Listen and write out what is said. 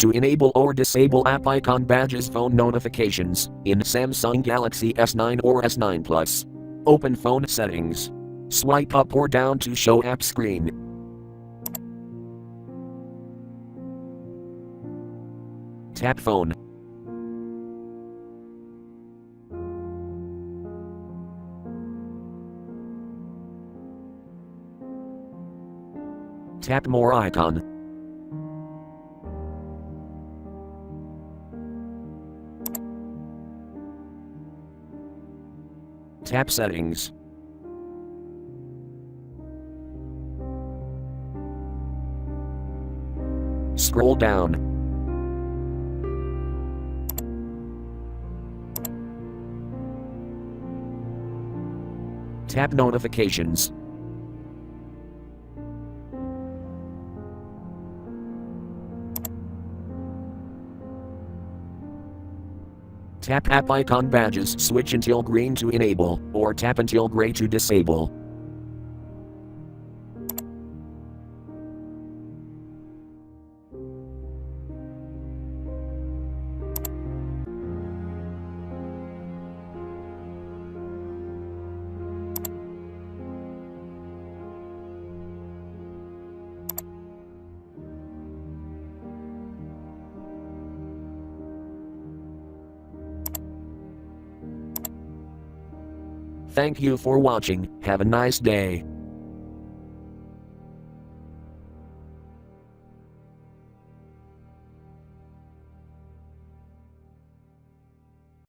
To enable or disable app icon badges phone notifications in Samsung Galaxy S9 or S9 Plus. Open phone settings. Swipe up or down to show app screen. Tap phone. Tap more icon. Tap settings. Scroll down. Tap notifications. Tap app icon badges, switch until green to enable, or tap until gray to disable. Thank you for watching. Have a nice day.